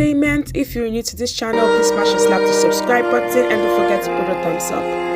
If you're new to this channel, please smash and slap the subscribe button and don't forget to put a thumbs up.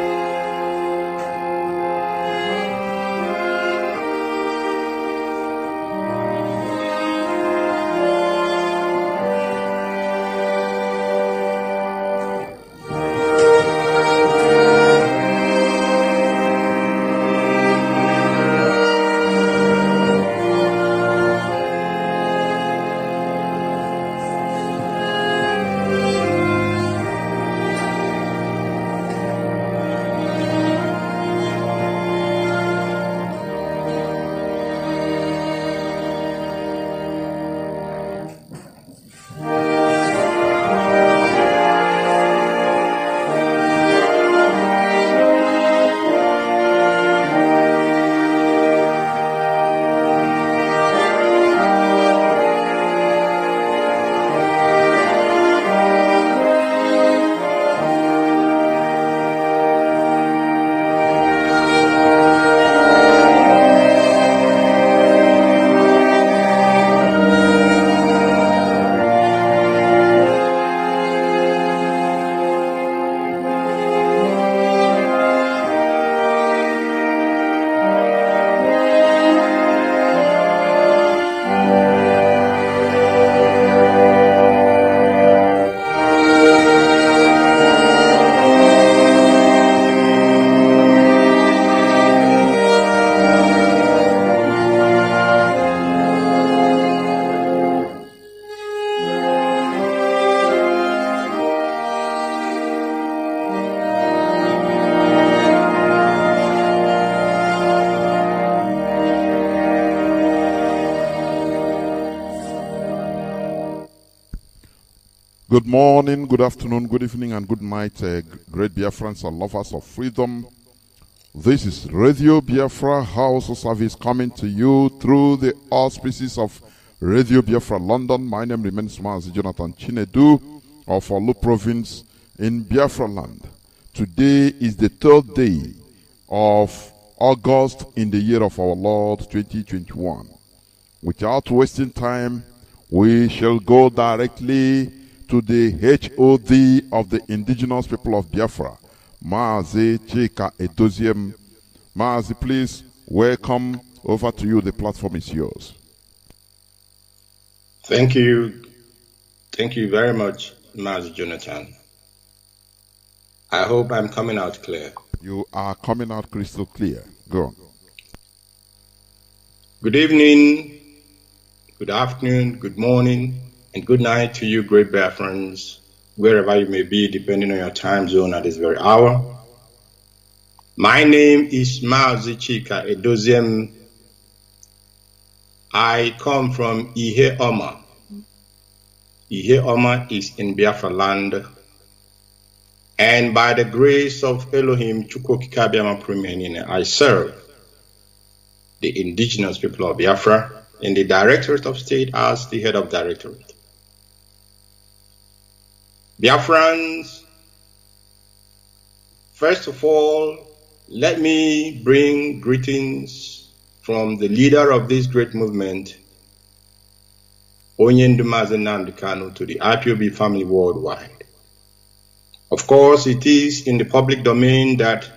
Good morning, good afternoon, good evening, and good night, great Biafrans and lovers of freedom. This is Radio Biafra House Service coming to you through the auspices of Radio Biafra London. My name remains Mazi Jonathan Chinedu of Olu Province in Biafra land. Today is the 3rd day of August in the year of our Lord 2021. Without wasting time, we shall go directly to the HOD of the indigenous people of Biafra, Maazi Chika Edoziem. Maazi, please, welcome. Over to you. The platform is yours. Thank you. Thank you very much, Maazi Jonathan. I hope I'm coming out clear. You are coming out crystal clear. Go on. Good evening, good afternoon, good morning, and good night to you, great Biafrans, wherever you may be, depending on your time zone at this very hour. My name is Maazi Chika Edoziem. I come from Ihe Oma. Ihe Oma is in Biafra land. And by the grace of Elohim, I serve the indigenous people of Biafra in the Directorate of State as the head of Directorate. Biafrans, first of all, let me bring greetings from the leader of this great movement, Nnamdi Kanu, to the IPOB family worldwide. Of course, it is in the public domain that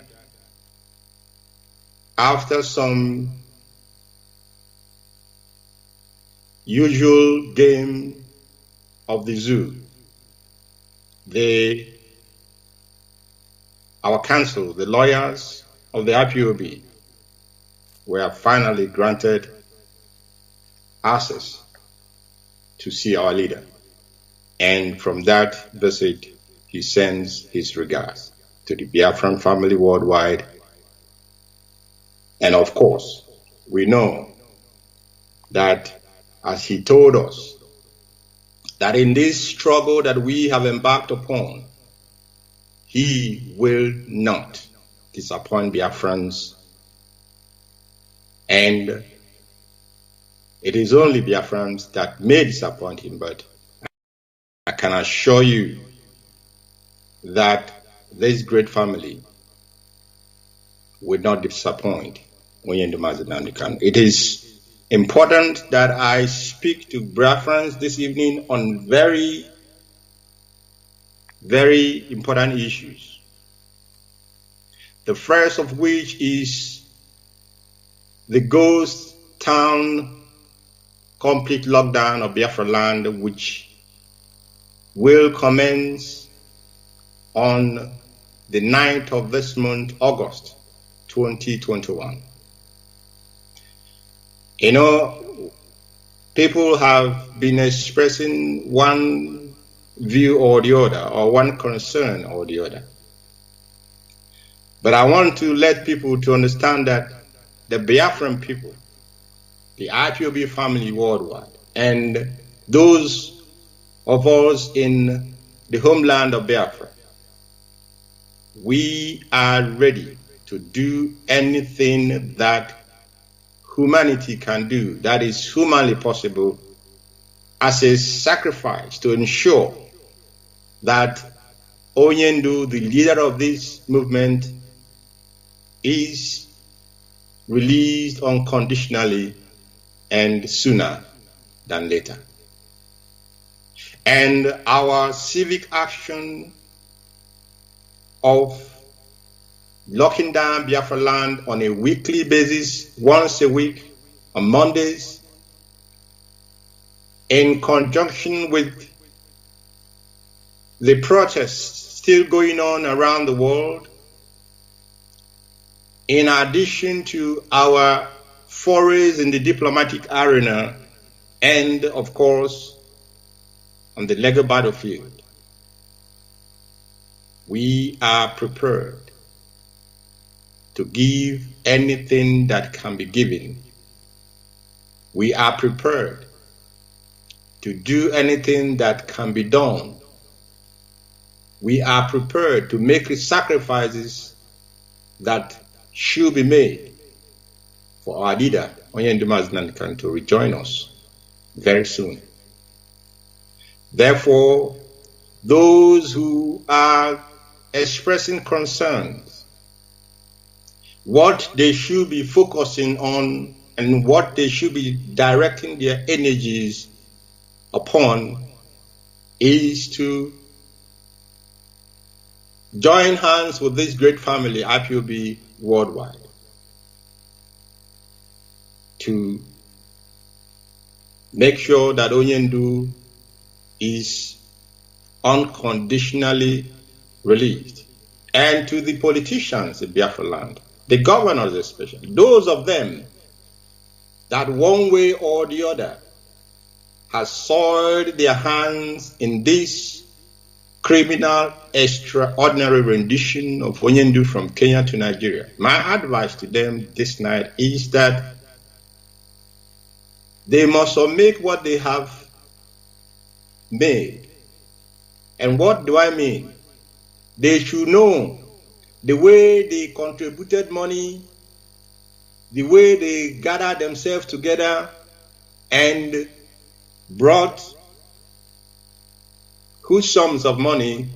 after some usual game of the zoo, our council, the lawyers of the IPOB, were finally granted access to see our leader. And from that visit, he sends his regards to the Biafran family worldwide. And of course, we know that, as he told us, that in this struggle that we have embarked upon, he will not disappoint Biafrans. And it is only Biafrans that may disappoint him, but I can assure you that this great family will not disappoint Nnamdi Kanu. It is important that I speak to Biafrans this evening on very very important issues. The first of which is the ghost town complete lockdown of Biafra land, which will commence on the 9th of this month, August 2021. You know, people have been expressing one view or the other, or one concern or the other. But I want to let people to understand that the Biafran people, the IPOB family worldwide, and those of us in the homeland of Biafra, we are ready to do anything that humanity can do, that is humanly possible, as a sacrifice to ensure that Onyendu, the leader of this movement, is released unconditionally and sooner than later. And our civic action of locking down Biafra land on a weekly basis, once a week, on Mondays, in conjunction with the protests still going on around the world, in addition to our forays in the diplomatic arena and, of course, on the legal battlefield, we are prepared to give anything that can be given. We are prepared to do anything that can be done. We are prepared to make the sacrifices that should be made for our leader, Nnamdi Kanu, to rejoin us very soon. Therefore, those who are expressing concerns, what they should be focusing on and what they should be directing their energies upon is to join hands with this great family, IPOB worldwide, to make sure that Onyendu is unconditionally released. And to the politicians in Biafra land, the governors especially, those of them that one way or the other has soiled their hands in this criminal, extraordinary rendition of Onyendu from Kenya to Nigeria. My advice to them this night is that they must make what they have made. And what do I mean? They should know the way they contributed money, the way they gathered themselves together and brought huge sums of money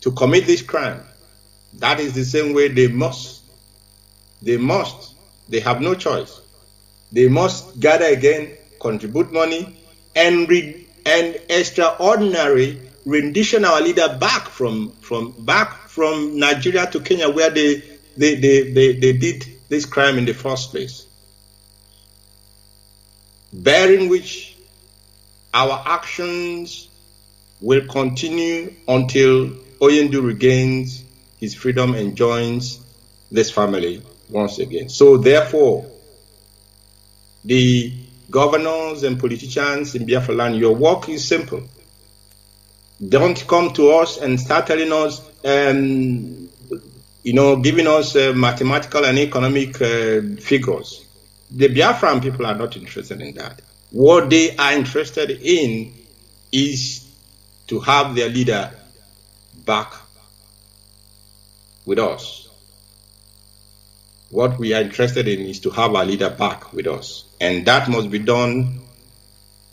to commit this crime. That is the same way they have no choice. They must gather again, contribute money, and extraordinary rendition our leader back from Nigeria to Kenya, where they did this crime in the first place. Bearing which our actions will continue until Onyendu regains his freedom and joins this family once again. So therefore, the governors and politicians in Biafra land, your work is simple. Don't come to us and start telling us, giving us mathematical and economic figures. The Biafran people are not interested in that. What they are interested in is to have their leader back with us. What we are interested in is to have our leader back with us. And that must be done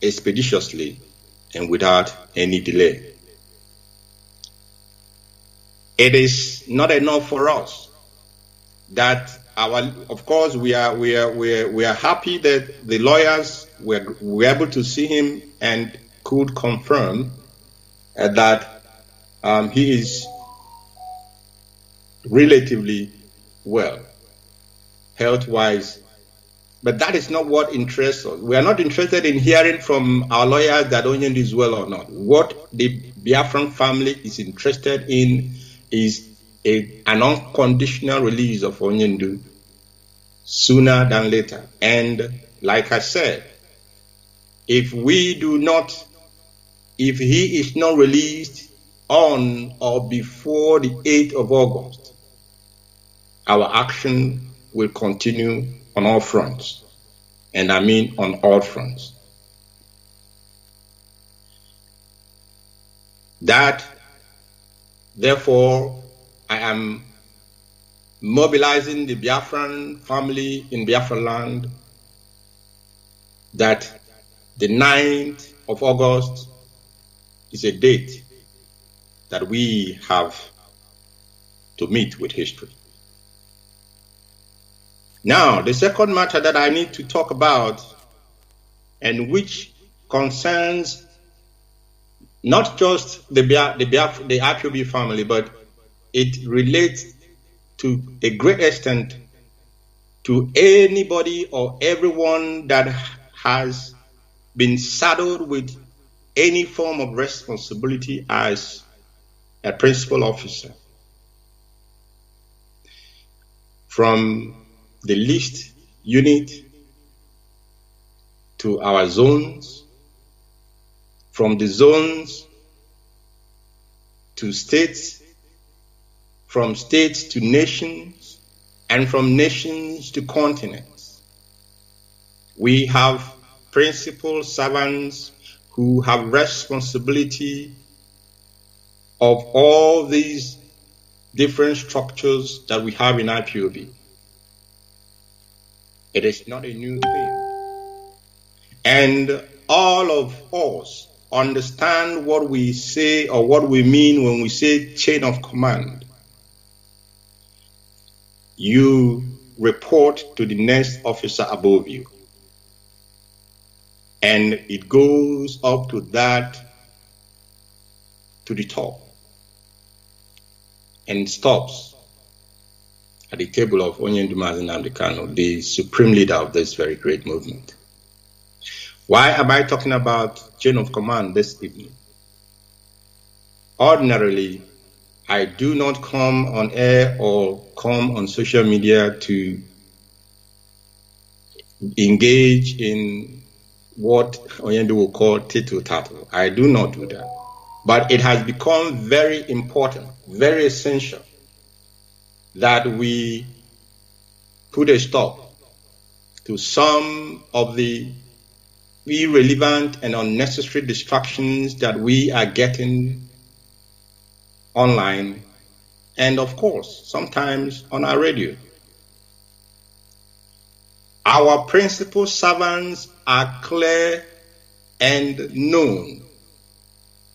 expeditiously and without any delay. It is not enough for us that of course, we are happy that the lawyers were able to see him and could confirm that He is relatively well, health-wise, but that is not what interests us. We are not interested in hearing from our lawyers that Onyendu is well or not. What the Biafran family is interested in is an unconditional release of Onyendu sooner than later. And like I said, if he is not released on or before the 8th of August, our action will continue on all fronts. And I mean on all fronts. That, therefore, I am mobilizing the Biafran family in Biafra land that the 9th of August is a date that we have to meet with history. Now, the second matter that I need to talk about, and which concerns not just the IPOB family, but it relates to a great extent to anybody or everyone that has been saddled with any form of responsibility as a principal officer. From the least unit to our zones, from the zones to states, from states to nations, and from nations to continents. We have principal servants who have responsibility of all these different structures that we have in IPOB. It is not a new thing. And all of us understand what we say or what we mean when we say chain of command. You report to the next officer above you. And it goes up to that, to the top, and stops at the table of Nnamdi Kanu, the supreme leader of this very great movement. Why am I talking about chain of command this evening? Ordinarily, I do not come on air or come on social media to engage in what Onyendu will call tittle-tattle. I do not do that. But it has become very important, very essential that we put a stop to some of the irrelevant and unnecessary distractions that we are getting online and, of course, sometimes on our radio. Our principal servants are clear and known.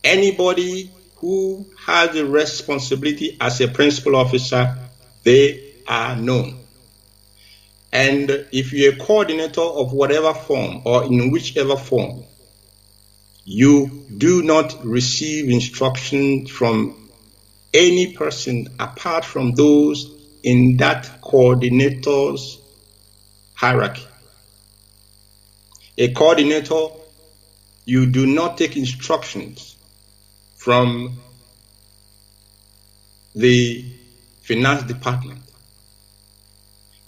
Anybody who has a responsibility as a principal officer, they are known. And if you're a coordinator of whatever form or in whichever form, you do not receive instruction from any person apart from those in that coordinator's hierarchy. A coordinator, you do not take instructions from the finance department.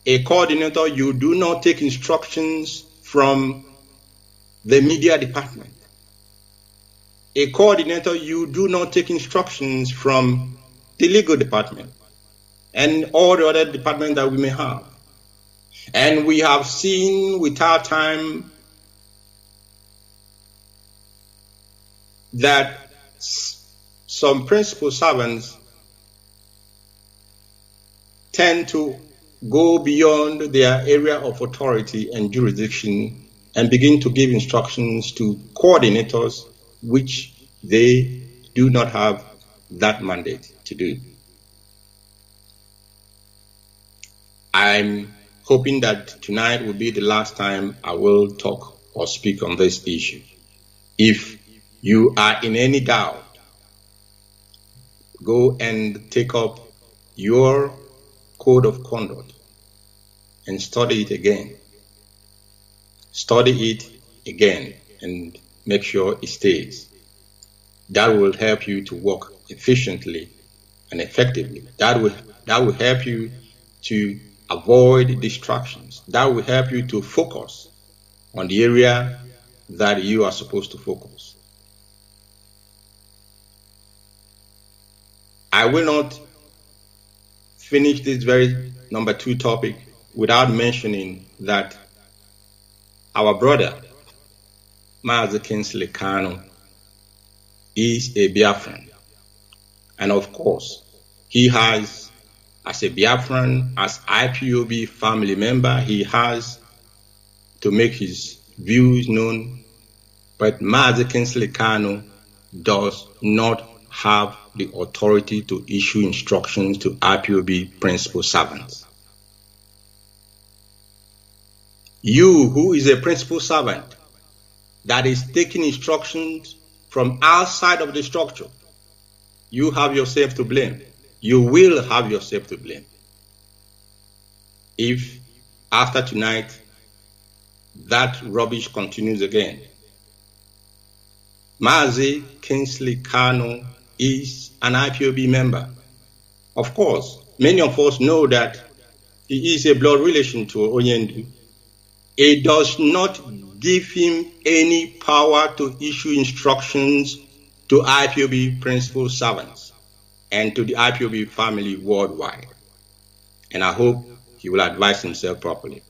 A coordinator, you do not take instructions from the media department. A coordinator, you do not take instructions from the legal department and all the other departments that we may have. And we have seen with our time that some principal servants tend to go beyond their area of authority and jurisdiction and begin to give instructions to coordinators which they do not have that mandate to do. I'm hoping that tonight will be the last time I will talk or speak on this issue. If you are in any doubt go and take up your code of conduct and study it again. Study it again and make sure it stays. That will help you to work efficiently and effectively. That will help you to avoid distractions. That will help you to focus on the area that you are supposed to focus. I will not finish this very number 2 topic without mentioning that our brother, Nnamdi Kanu, is a Biafran. And of course, he has, as a Biafran, as IPOB family member, he has to make his views known. But Nnamdi Kanu does not have the authority to issue instructions to IPOB principal servants. You, who is a principal servant that is taking instructions from outside of the structure, you have yourself to blame. You will have yourself to blame if after tonight that rubbish continues again. Nnamdi Kanu is an IPOB member. Of course, many of us know that he is a blood relation to Onyendu. It does not give him any power to issue instructions to IPOB principal servants and to the IPOB family worldwide. And I hope he will advise himself properly.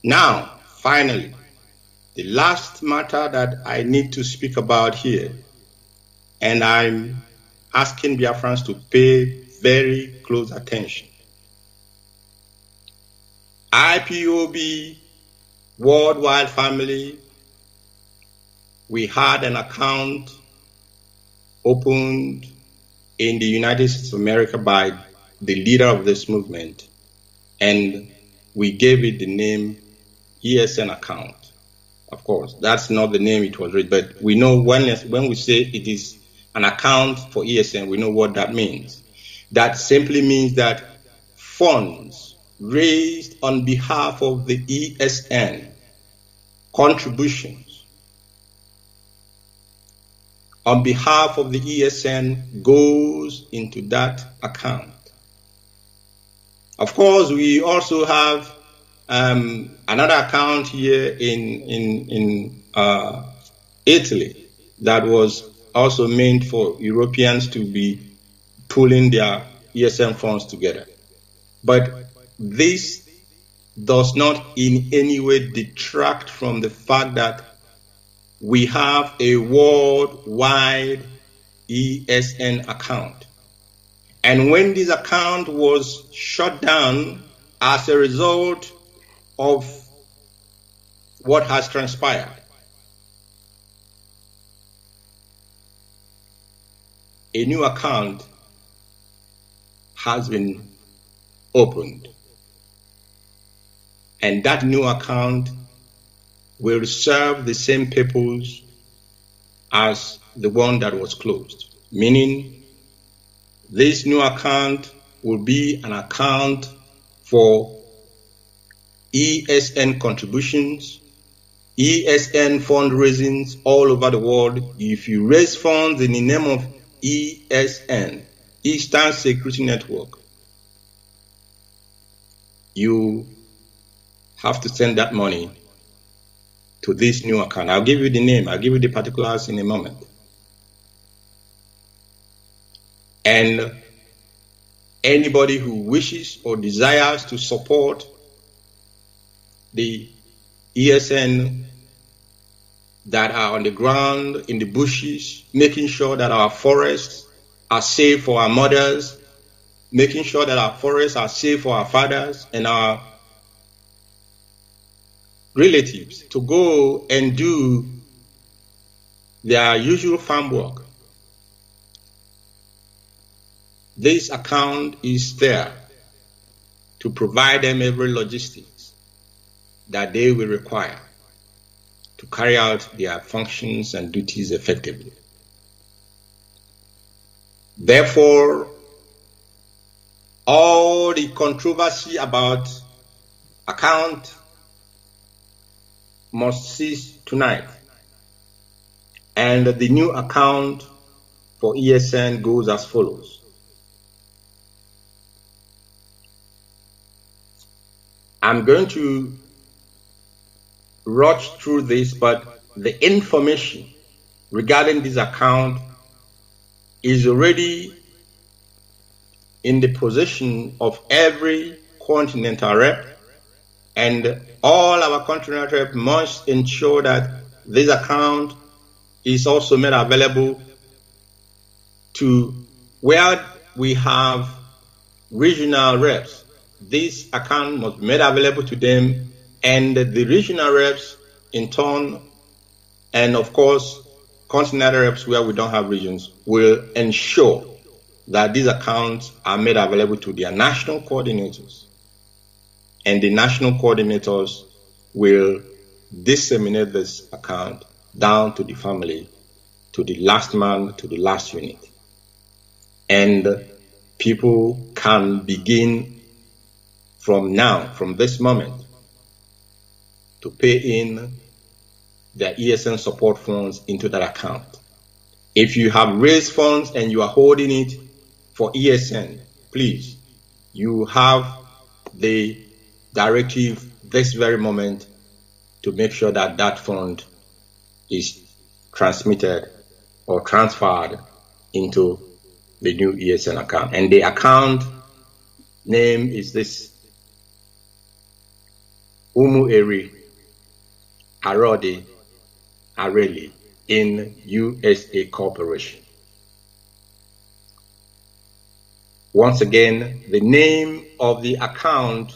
Now, finally, the last matter that I need to speak about here, and I'm asking Biafrans to pay very close attention. IPOB worldwide family, we had an account opened in the United States of America by the leader of this movement, and we gave it the name ESN account. Of course, that's not the name it was read, but we know when we say it is an account for ESN, we know what that means. That simply means that funds raised on behalf of the ESN, contributions on behalf of the ESN goes into that account. Of course, we also have another account here in Italy that was also meant for Europeans to be pulling their ESN funds together. But this does not in any way detract from the fact that we have a worldwide ESN account. And when this account was shut down as a result of what has transpired, a new account has been opened. And that new account will serve the same purpose as the one that was closed. Meaning, this new account will be an account for ESN contributions, ESN fundraisings all over the world. If you raise funds in the name of ESN, Eastern Security Network, you have to send that money to this new account. I'll give you the name, I'll give you the particulars in a moment. And anybody who wishes or desires to support the ESN that are on the ground, in the bushes, making sure that our forests are safe for our mothers, making sure that our forests are safe for our fathers and our relatives to go and do their usual farm work. This account is there to provide them every logistics that they will require to carry out their functions and duties effectively. Therefore, all the controversy about account must cease tonight, and the new account for ESN goes as follows. I'm going to rush through this, but the information regarding this account is already in the possession of every continental rep, and all our continental rep must ensure that this account is also made available to where we have regional reps. This account must be made available to them, and the regional reps in turn, and of course continental reps where we don't have regions, will ensure that these accounts are made available to their national coordinators, and the national coordinators will disseminate this account down to the family, to the last man, to the last unit. And people can begin from now, from this moment, to pay in their ESN support funds into that account. If you have raised funds and you are holding it for ESN, please, you have the directive this very moment to make sure that that fund is transmitted or transferred into the new ESN account. And the account name is this: Umueri Arodi Areli in USA Corporation. Once again, the name of the account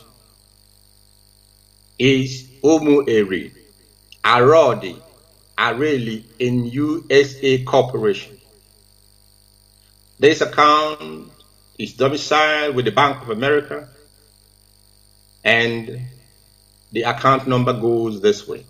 is Umueri Arodi Areli in USA Corporation. This account is domiciled with the Bank of America, and the account number goes this way: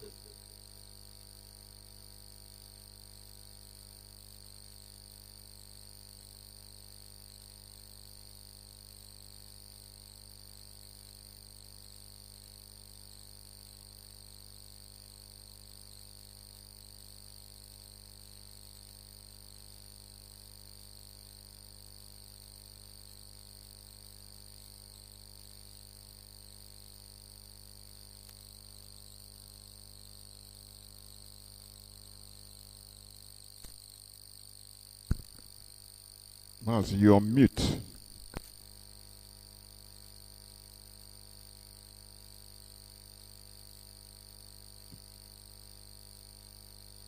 Mas, you're on mute.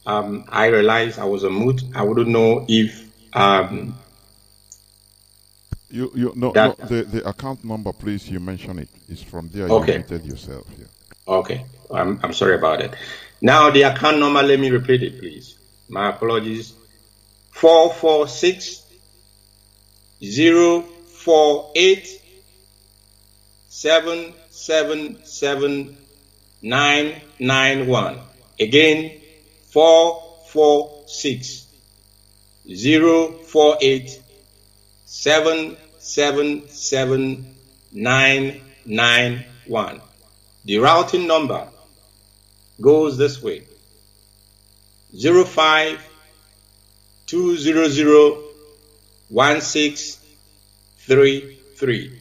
I realized I was on mute. I wouldn't know if No, the account number, please, you mention it. It's from there. Okay. You muted yourself. Yeah. Okay, I'm sorry about it. Now the account number, let me repeat it, please. My apologies. 446-048-777-991. Again, 446-048-777-991. The routing number goes this way: 05-200-1633,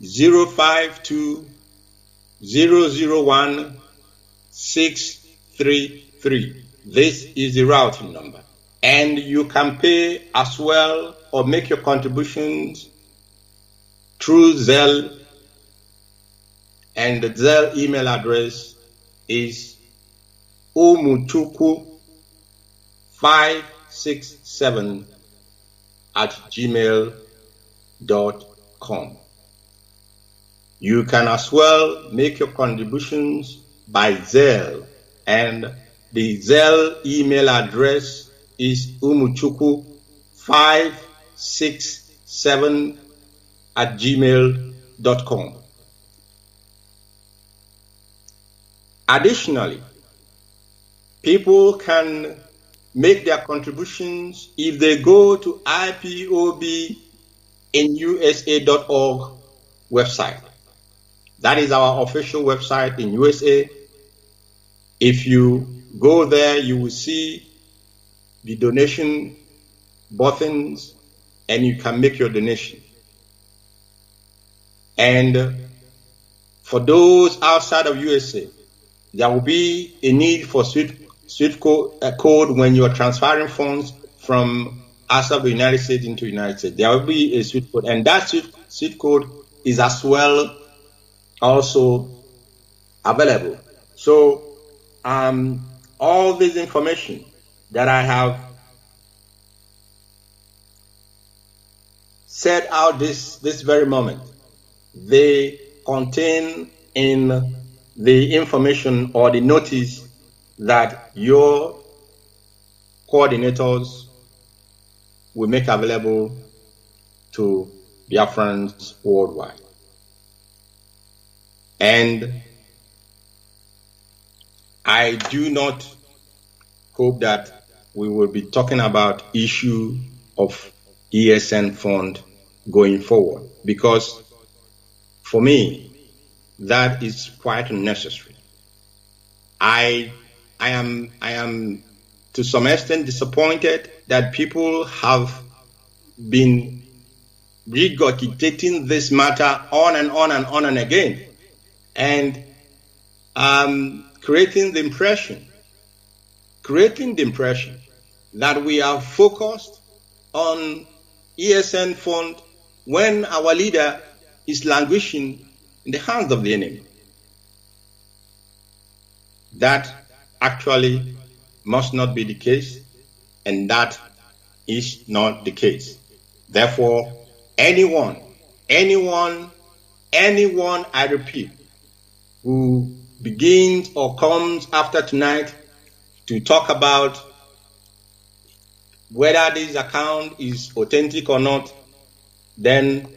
05-200-1-633. This is the routing number. And you can pay as well or make your contributions through Zelle, and the Zelle email address is umuchuku567@gmail.com. You can as well make your contributions by Zelle, and the Zelle email address is umuchuku567@gmail.com. Additionally, People can make their contributions if they go to IPOB in USA.org website. That is our official website in USA. If you go there, you will see the donation buttons and you can make your donation. And for those outside of USA, there will be a need for SWIFT code when you are transferring funds from outside of the United States into the United States. There will be a SWIFT code, and that SWIFT code is as well also available. So all this information that I have set out this very moment, they contain in the information or the notice that your coordinators will make available to Biafrans worldwide. And I do not hope that we will be talking about issue of ESN fund going forward, because for me, that is quite unnecessary. I am to some extent disappointed that people have been regurgitating this matter on and on and on and again, and creating the impression that we are focused on ESN fund when our leader is languishing in the hands of the enemy. That actually must not be the case, and that is not the case. Therefore, anyone, I repeat, who begins or comes after tonight to talk about whether this account is authentic or not, then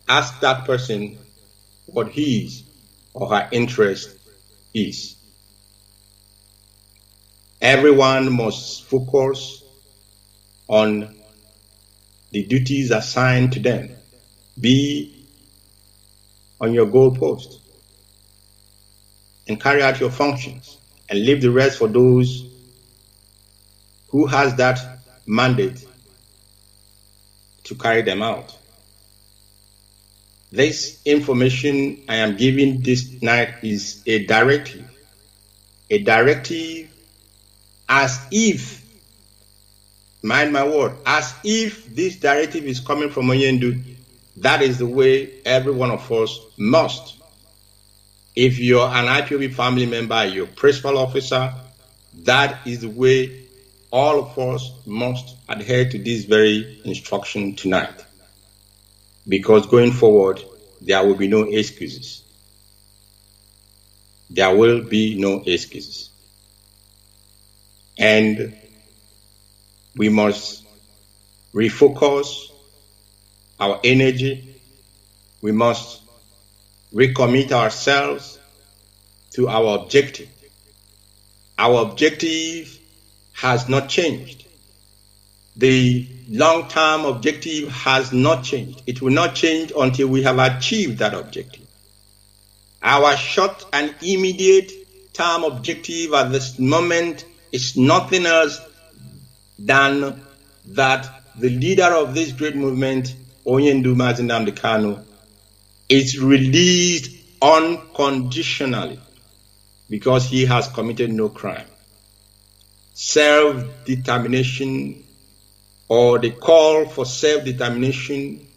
ask that person what his or her interest is. Everyone must focus on the duties assigned to them. Be on your goalpost and carry out your functions, and leave the rest for those who has that mandate to carry them out. This information I am giving this night is a directive as if, mind my word, as if this directive is coming from Onyendu. That is the way every one of us must. If you're an IPOB family member, you're a principal officer, that is the way all of us must adhere to this very instruction tonight. Because going forward, there will be no excuses. There will be no excuses. And we must refocus our energy. We must recommit ourselves to our objective. Our objective has not changed. The long-term objective has not changed. It will not change until we have achieved that objective. Our short and immediate term objective at this moment is nothing else than that the leader of this great movement, Onyendu Nnamdi Kanu, is released unconditionally because he has committed no crime. Self-determination, or the call for self-determination,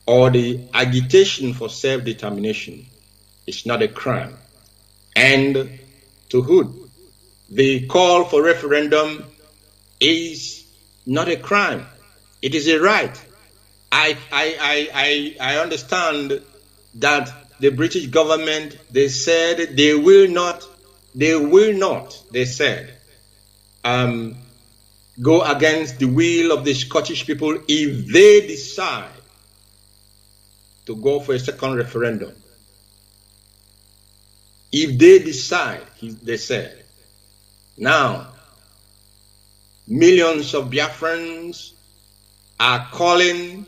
or the agitation for self-determination is not a crime. And to Hood, the call for referendum is not a crime. It is a right. I understand that the British government, they said they will not, they said, go against the will of the Scottish people if they decide to go for a second referendum. If they decide, they said. Now, millions of Biafrans are calling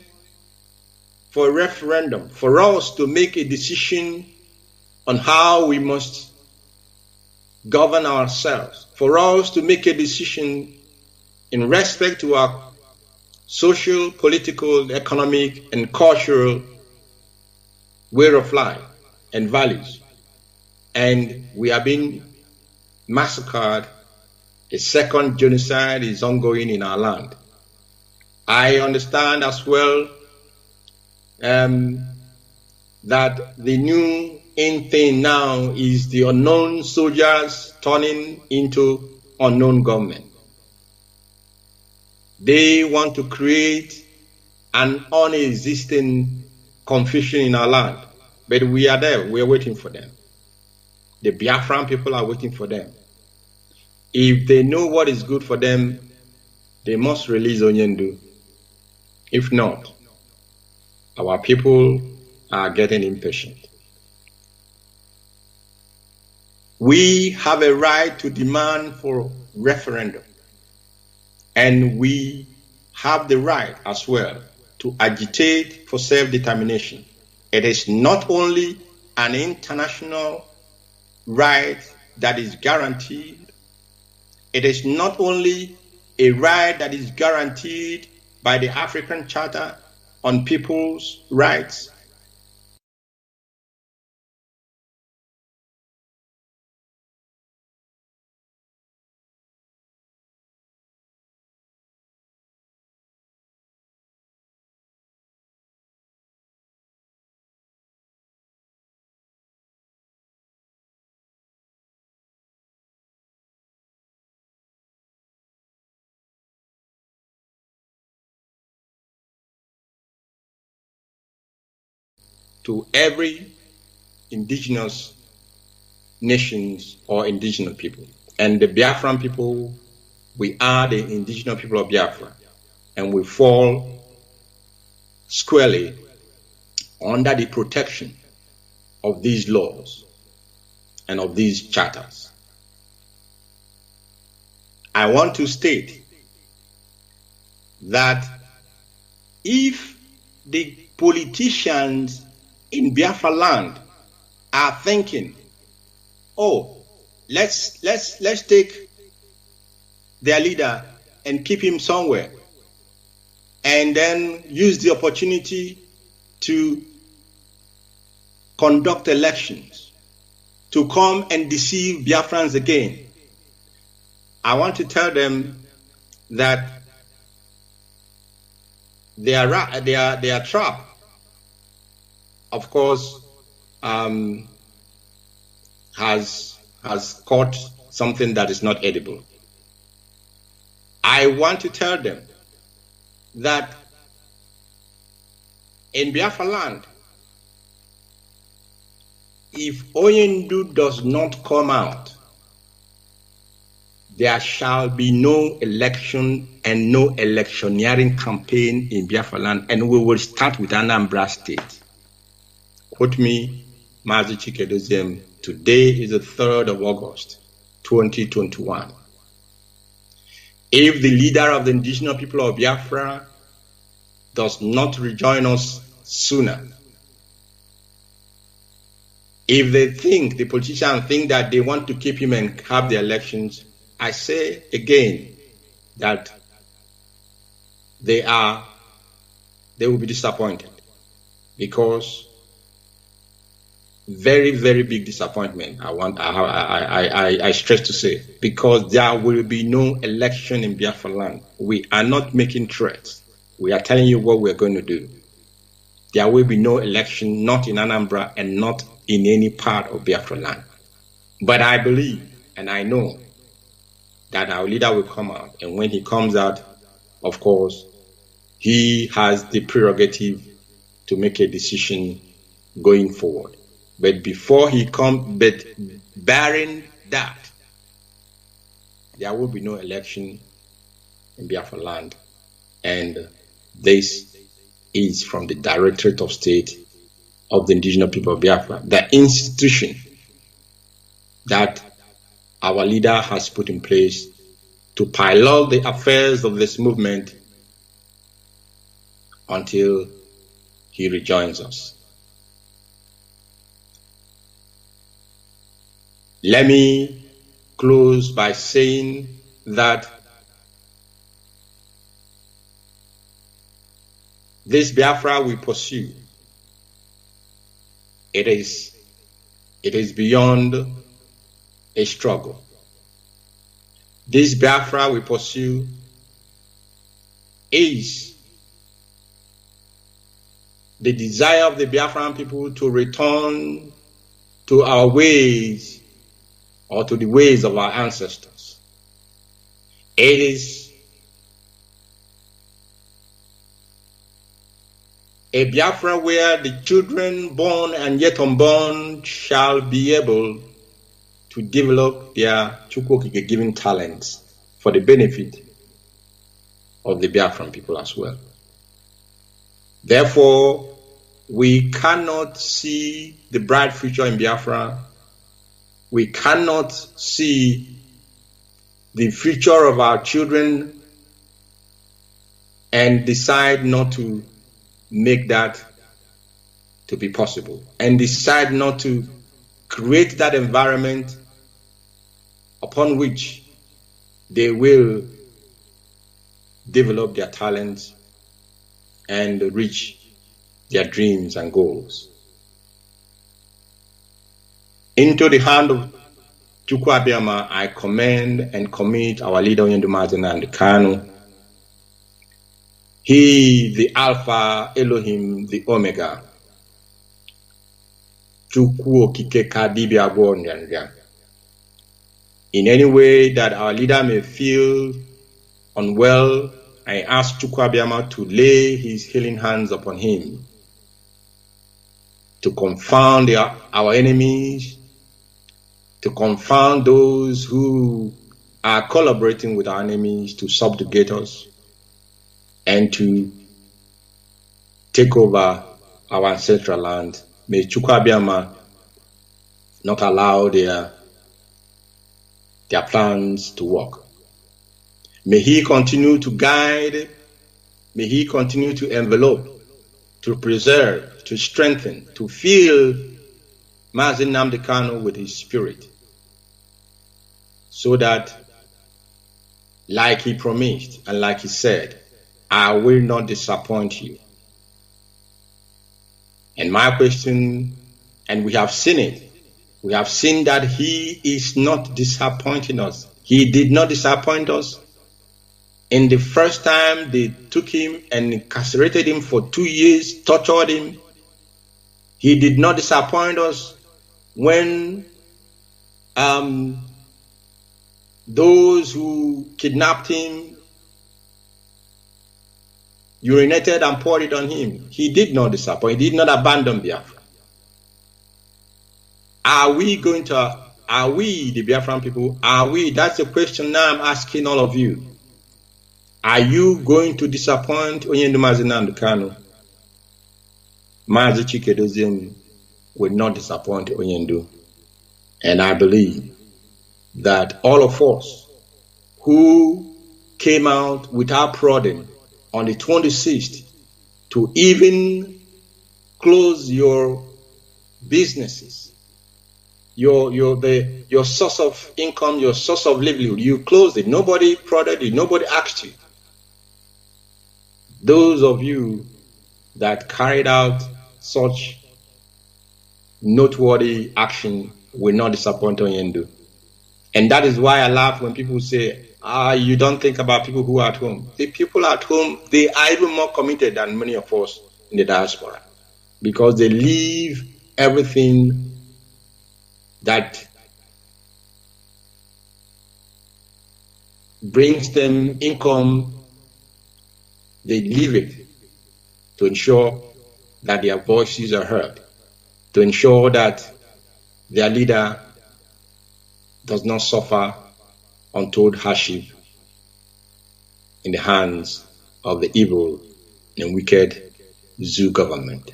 for a referendum, for us to make a decision on how we must govern ourselves, for us to make a decision in respect to our social, political, economic, and cultural way of life and values. And we are being massacred. A second genocide is ongoing in our land. I understand as well that the new in thing now is the unknown soldiers turning into unknown government. They want to create an unexisting confusion in our land. But we are there. We are waiting for them. The Biafran people are waiting for them. If they know what is good for them, they must release Onyendu. If not, our people are getting impatient. We have a right to demand for referendum. And we have the right as well to agitate for self-determination. It is not only an international right that is guaranteed, it is not only a right that is guaranteed by the African Charter on People's Rights. To every indigenous nations or indigenous people. And the Biafran people, we are the indigenous people of Biafra, and we fall squarely under the protection of these laws and of these charters. I want to state that if the politicians in Biafra land are thinking, oh, let's take their leader and keep him somewhere, and then use the opportunity to conduct elections, to come and deceive Biafrans again, I want to tell them that their trap, of course, has caught something that is not edible. I want to tell them that in Biafra land, if Onyendu does not come out, there shall be no election and no electioneering campaign in Biafra land, and we will start with Anambra State. Quote me, Mazi Chikedoziem, today is the 3rd of August, 2021. If the leader of the indigenous people of Biafra does not rejoin us sooner, if they think, the politicians think that they want to keep him and have the elections, I say again that they will be disappointed, because very, very big disappointment. I stress to say, because there will be no election in Biafra land. We are not making threats. We are telling you what we are going to do. There will be no election, not in Anambra and not in any part of Biafra land. But I believe and I know that our leader will come out, and when he comes out, of course, he has the prerogative to make a decision going forward. But before he comes, but barring that, there will be no election in Biafra land. And this is from the Directorate of State of the Indigenous People of Biafra, the institution that our leader has put in place to pilot the affairs of this movement until he rejoins us. Let me close by saying that this Biafra we pursue, it is beyond a struggle. This Biafra we pursue is the desire of the Biafran people to return to our ways, or to the ways of our ancestors. It is a Biafra where the children born and yet unborn shall be able to develop their Chukwokike-given talents for the benefit of the Biafran people as well. Therefore, we cannot see the bright future in Biafra. We cannot see the future of our children and decide not to make that to be possible, and decide not to create that environment upon which they will develop their talents and reach their dreams and goals. Into the hand of Chukwu Abiyama, I commend and commit our leader Nnamdi Kanu. He, the Alpha, Elohim, the Omega. Chukwu Okike Kadibia Gwonyanyan. In any way that our leader may feel unwell, I ask Chukwu Abiyama to lay his healing hands upon him, to confound our enemies, to confound those who are collaborating with our enemies to subjugate us and to take over our ancestral land. May Chukwu Abiyama not allow their plans to work. May he continue to guide, may he continue to envelop, to preserve, to strengthen, to fill Mazi Nnamdi Kanu with his spirit, so that, like he promised and like he said, I will not disappoint you. And my question, and we have seen it, we have seen that he is not disappointing us. He did not disappoint us. In the first time they took him and incarcerated him for 2 years, tortured him, he did not disappoint us when those who kidnapped him urinated and poured it on him. He did not disappoint. He did not abandon Biafra. Are we, the Biafran people, that's the question now I'm asking all of you. Are you going to disappoint Onyendu Mazi Nnamdi Kanu? Mazi Chike will not disappoint Onyendu. And I believe that all of us who came out without prodding on the 26th to even close your businesses, your source of income, your source of livelihood, you closed it. Nobody prodded you, nobody asked you. Those of you that carried out such noteworthy action will not disappoint Onyendu. And that is why I laugh when people say, you don't think about people who are at home. The people at home, they are even more committed than many of us in the diaspora, because they leave everything that brings them income, they leave it to ensure that their voices are heard, to ensure that their leader does not suffer untold hardship in the hands of the evil and wicked zoo government.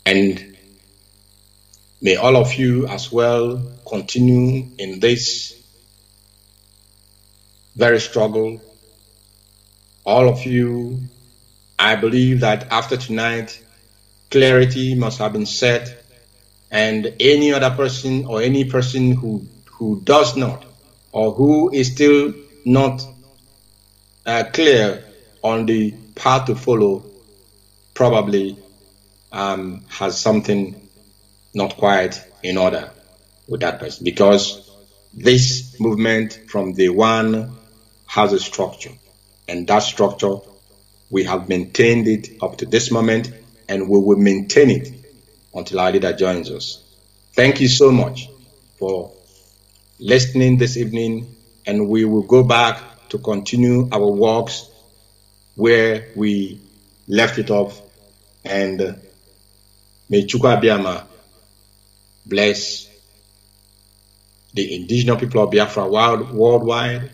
And May all of you as well continue in this very struggle. All of you, I believe that after tonight, clarity must have been set, and any other person or any person who does not or who is still not clear on the path to follow probably has something not quite in order with that person, because this movement from day one has a structure, and that structure we have maintained it up to this moment, and we will maintain it until our leader joins us. Thank you so much for listening this evening, and we will go back to continue our works where we left it off, and may Chukwu Abiyama bless the indigenous people of Biafra worldwide.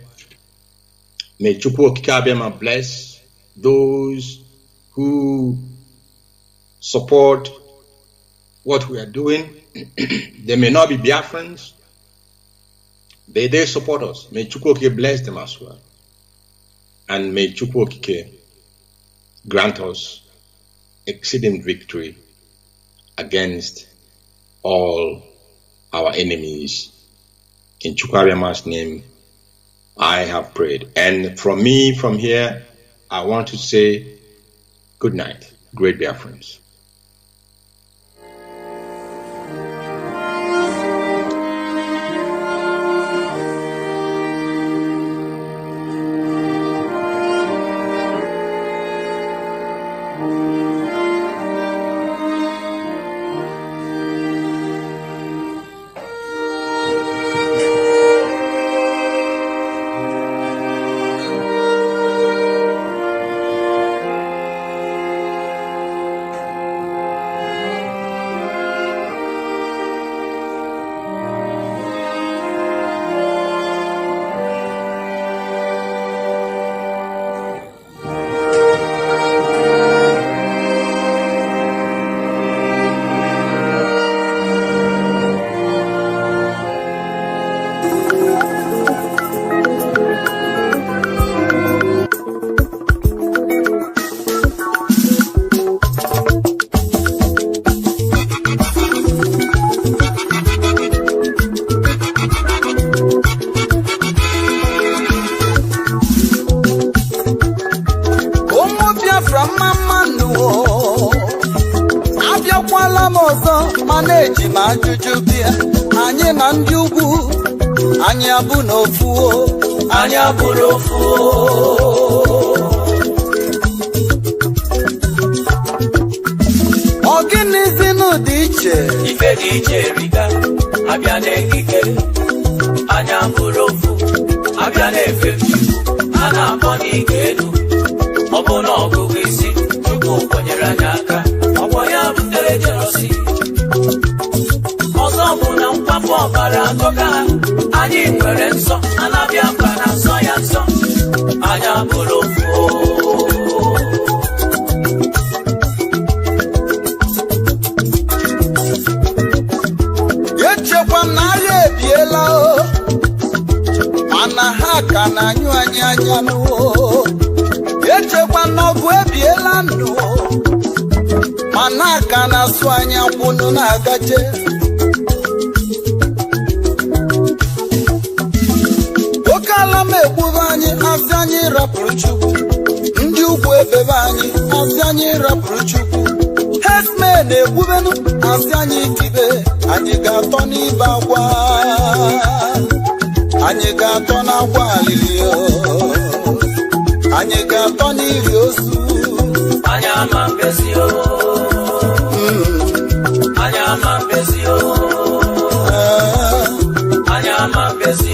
May Chukwu Abiyama bless those who support what we are doing. They may not be Biafrans, but they support us. May Chukwu bless them as well. And may Chukwu grant us exceeding victory against all our enemies. In Chukwu Abiyama's name, I have prayed. And from here, I want to say good night, great Biafrans. Anyị na ndị ugwu anyị abụ n'ofu anyị abụrụ ofu ọ gịnịzinụ dị iche ife dị iche riga abịa n'ekike anyị abụrụ ofu abịa n'efe a na-akpọ n'ike elu ọ bụ na ọgụgụ isi Chukwu kwenyere anyị aka ọgbọ ya butere jelosi ọzọ bụ na mkpafọ ọbara akọka ha anyị nwere nsọ anabịa mba na nsọ ya nsọ anyị abụrụ ofu echekwa m na agha ebiela mana ha ka na-anyụ anyị anya n'ụwa echekwa m na ọgụ ebiela ndụ mana aka na-asụ anyị akwụnụ na-agaje oke ala m egbube anyị asị anyị rapụrụ Chukwu ndị ugwu ebebe anyị asị anyị rapụrụ Chukwu herdsmen egbubenu asị anyị tibe anyị ga-atọ n'ibe agwa anyị ga-atọ n'agwa alili anyị ga-atọ n'iri ozu anyị ama mbezi anyị ama mbezi anyị ama mbezi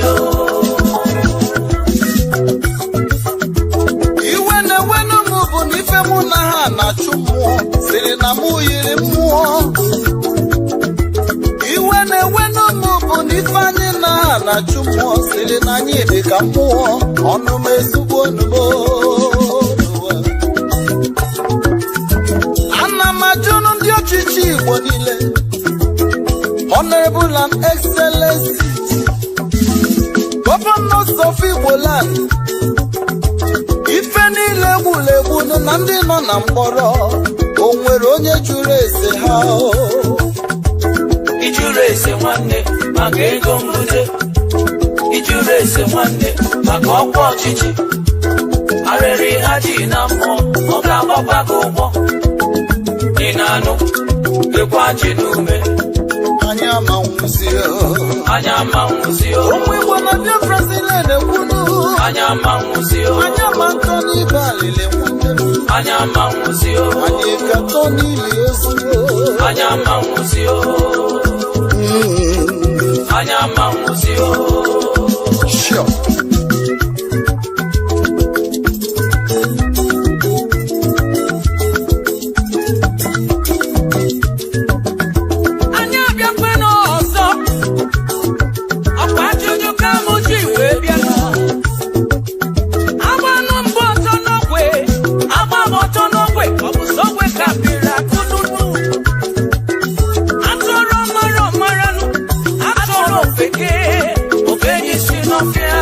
iwe na-enwenu m bụ na ife mụ na ha na-achụ mmụọ siri na mụ yiri mmụọ iwe na-enwenu m bụ na ife anyị na ha na-achụ mmụọ siri na anyị dị ka mmụọ ọnụ m ezigbo onubo ana m ajụnụ ndị ọchịchị Igbo niile Honorable and Excellency, Governors of Igbo land, ife niile egwuregwu na ndị nọ na mkpọrọ, o nwere onye jụrụ ese ha. Ijuru ese nwanne maka ego mbute, ijuru ese nwanne maka ọkwa ọchịchị, arịrị ha ji na mmụọ ọ ga-agbakwa gị ụgbọ. Ị na-anụ dịkwa ji n'ume, Anyị amanwụzie ụmụ Igbo na Biafra sile na-ekwunu, anyị amanwụzie anyị ama ntọ n'ibe alịlị nwanne m, anyị amanwụzie anyị gatọ n'ili ozugbo, anyị amanwụzie anyị amanwụzie. Sure. Anyị abịakwa n'ọzọ, ọkwa ajụjụ ka m ji wee bịa. Agbanụ mbụ ọtọ n'ogwe, agba m ọtọ n'ogwe, ọ bụ sogwe ka biri akụnụnụ. Atụrụ maranụ, atụrụ ofeke, ofenyi si n'ọfịa.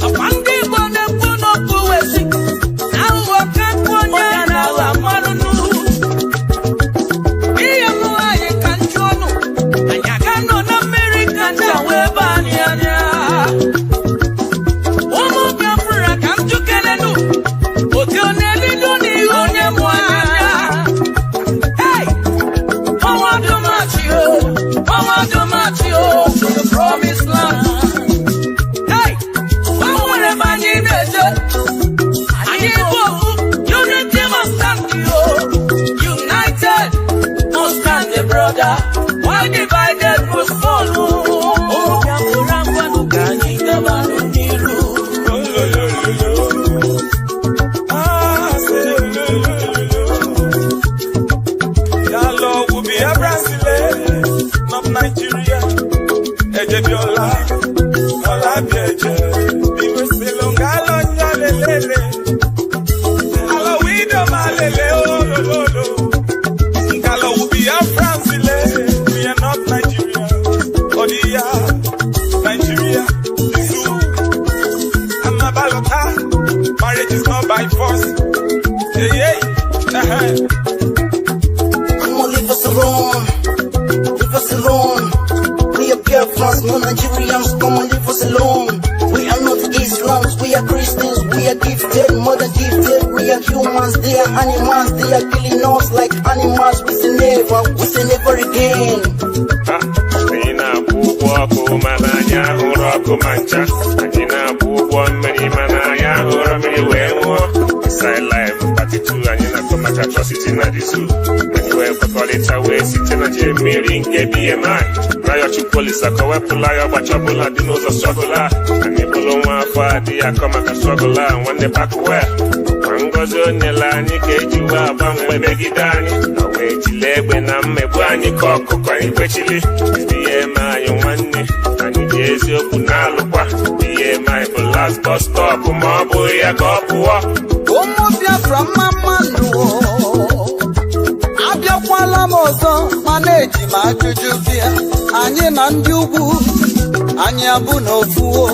Ọkwa ndị Igbo na-ekwu n'okwu wezi, aghụghọ ka nkụ onye na-aghọ amarụnụ. Ihe mụ anyị ka njụ ọnụ, anyị aga nọ na mmiri ka ndị awa ebe anyị anya. Ụmụ Biafra ka m jụkelenu, otu ọ na-elido n'ihe onye mụ anya. Hey! Ọnwa Dumachi o, to the promised land. Hey! O nwere ebe anyị na-eje, anyị bụ ofu, unity must stand o. United must stand, brother. Why divided must fall? Oh, Biafra ngwanụ ka anyị gaba n'iru. Of Nigeria, Ejebiola, Olabieje, Bimeselongalo Nyalele, Alawido Malele, Ololo, Ngalo Biafra, we are not Nigeria, Odia, Nigeria, Isu, Amabalota, marriage is not by force. Hey, hey, Come on, leave us alone. Leave us alone. We are Biafrans, no Nigerians. Come on, leave us alone. We are not Islams, we are Christians. We are gifted, more than gifted. We are humans, they are animals. They are killing us like animals. We say never again. Inside life, 32 and you know so much atrocity na the zoo. Anywhere for call it away, sitting at your mirroring KBMI. Now your police are going to lie about trouble and the nose of struggle. And you below one for the come a struggle and when they back away. One goes on the line, you get you up and we beg it down. Away to leg when I'm a bunny cock, crying petily. BMI, you want me, and you just open Alua. BMI for last bus stop, my boy, I got poor. Ụmụ Biafra mama ndụ, abịakwala m ọzọ mana eji m ajụjụ bịa. Anyị na ndị ugwu, anyị abụ n'ofu o,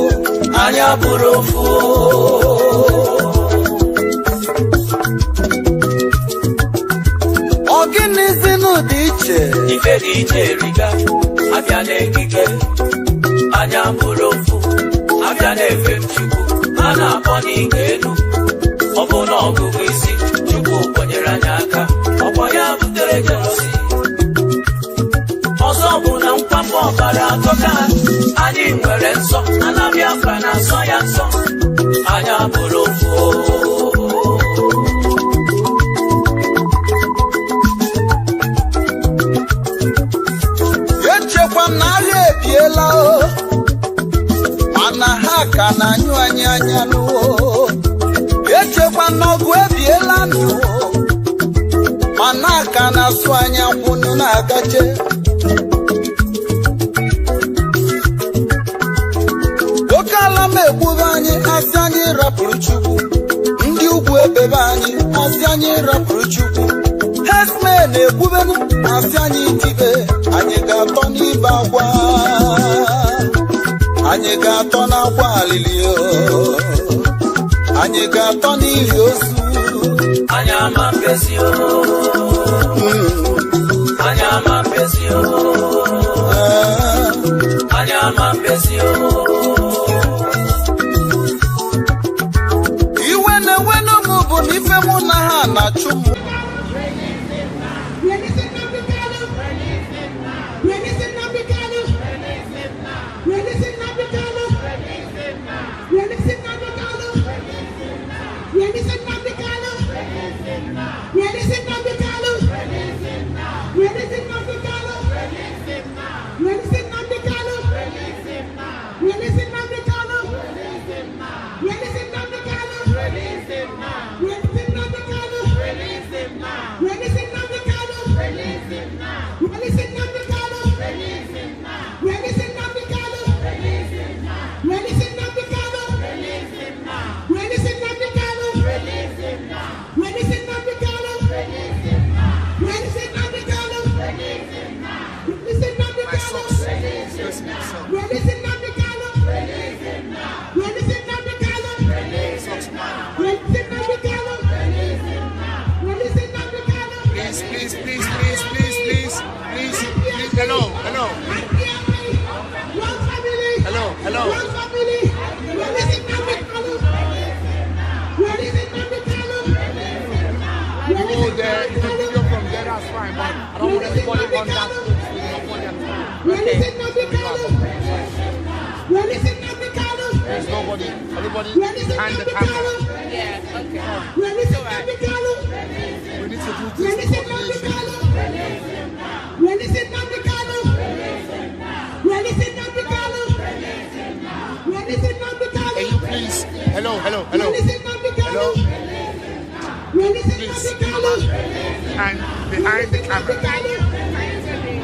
Anyị abụrụ ofu. ọ gịnịzinụ dị iche? Ife dị iche riga, abịa n'ekike. Anyị abụrụ ofu, abịa na-efe m Chukwu, a na-akpọ n'ike elu. Ọ bụ na ọgụgụ isi, Chukwu kwenyere anyị aka, ọkwa ya butere jelosi. Ọzọ bụ na nkwapụ ọbara atọka, anyị nwere nsọ, ana Biafra na-asọ ya nsọ. Anyị abụrụ ofu. Echekwa na agha ebiela o, mana ha ka na-anyụ anyị anya n'o. Echekwa na ọgụ ebiela ndụ, mana ka na-asụ anya kwụnụ na-agaje. Oke ala m egbube anyị, asị anyị rapụrụ Chukwu. Ndị ugwu ebebe anyị, asị anyị rapụrụ Chukwu. Herdsmen egbubenu, asị anyị tibe, anyị ga n'ibe akwa anyị ga-atọ n'akwa alili anyị ga-atọ n'ili ozu anyị ama mbezi anyị ama mbezi anyị ama mbezi iwe na-enwe n'ụmụ bụ n'ife mụ na ha na-achụ m And behind the camera.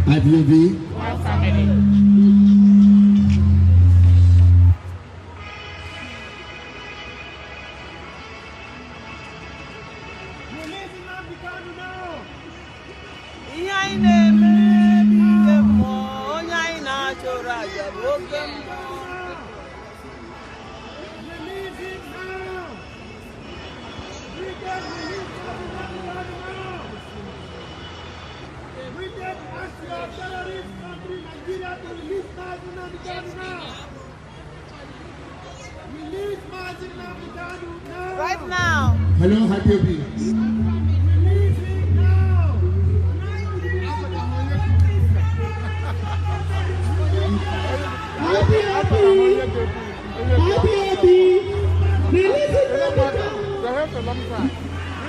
IPOB. One family. Right now. Hello, IPOB. They have a long time.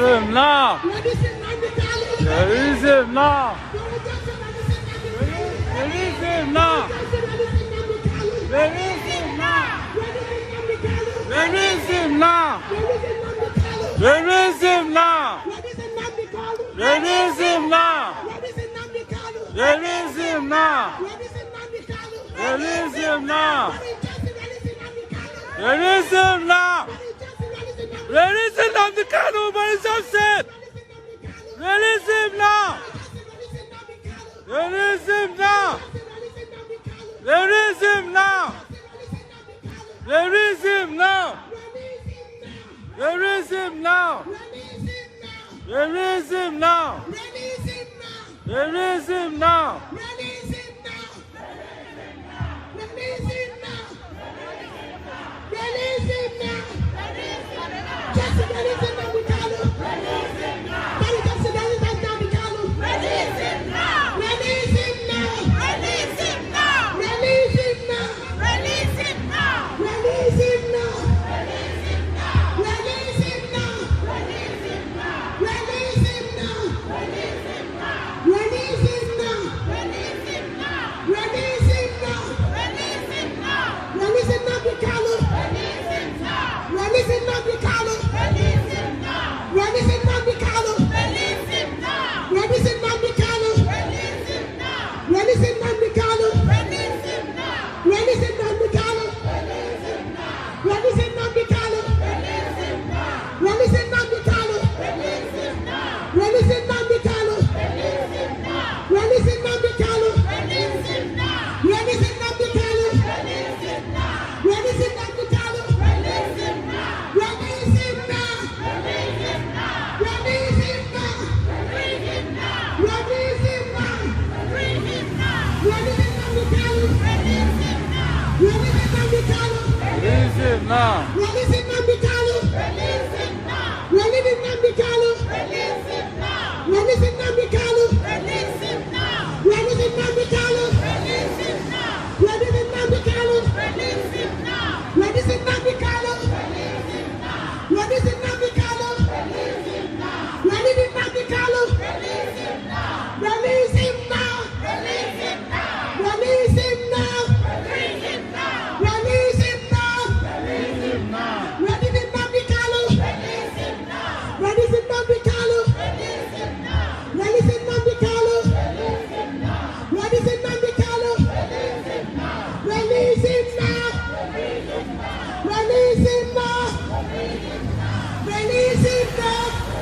him now. Release Nnamdi Kanu. Release him now. Release him now. Release him now. Release him now. Release him now. Release him now. Release him now. Release him now. Release him now. Release Nnamdi Kanu by his upset. Release him now. Release him now. Release him now. Release him now. Release him now. Release him now. Release him now.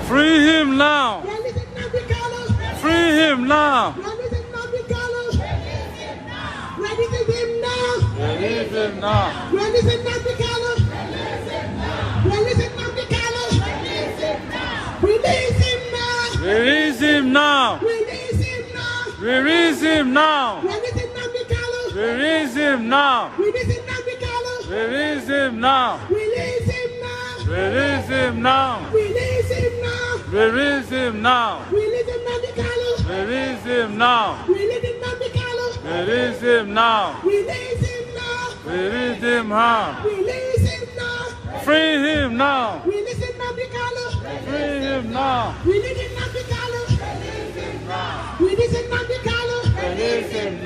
Free him now. Free him now. Release him now. Release him now. Release him now. Release him now. Release him now. Release him now. Release him now. Release him now. Release him now. Release him now. Release him now. Release him now. Release him now. Free him now. Free him now. Release him now. Release him now. Release him now. Release him now. Free him now. Release him now.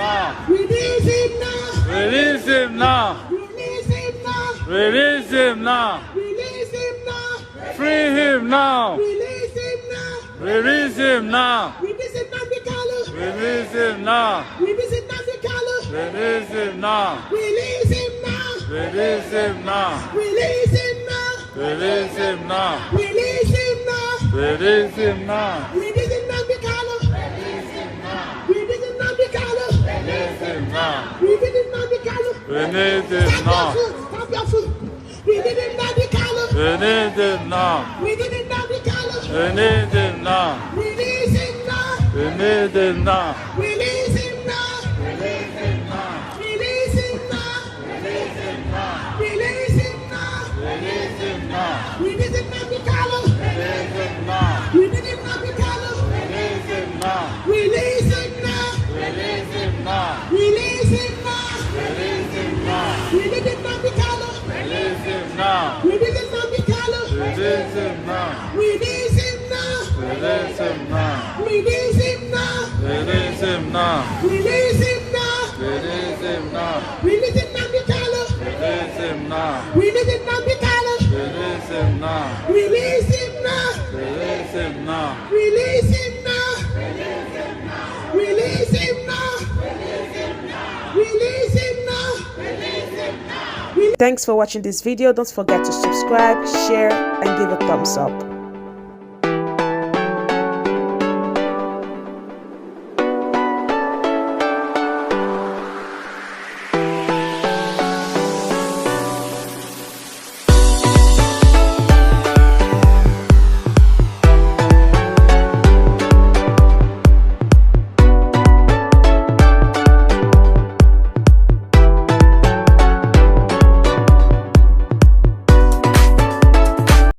Release him now. Release him now. Release him now. Release him now. Release him now. Release him now. Release him now. Release him now. Release him now. Release him now. Release him now. Release him now. Release him now. Release him now. Release him now. Release him now. Release him Nnamdi Kanu. Release him now. Release him Nnamdi Kanu. Release him now. Release him now. Release him now. Release him now. Release him now. Release him Nnamdi Kanu. Release him now. Release him Nnamdi Kanu. Release him now. Release him now. Release Nnamdi Kanu. Release him now. Release him now. Release him now. Release him now. Release him now. Release him now. Thanks for watching this video. Don't forget to subscribe, share, and give a thumbs up.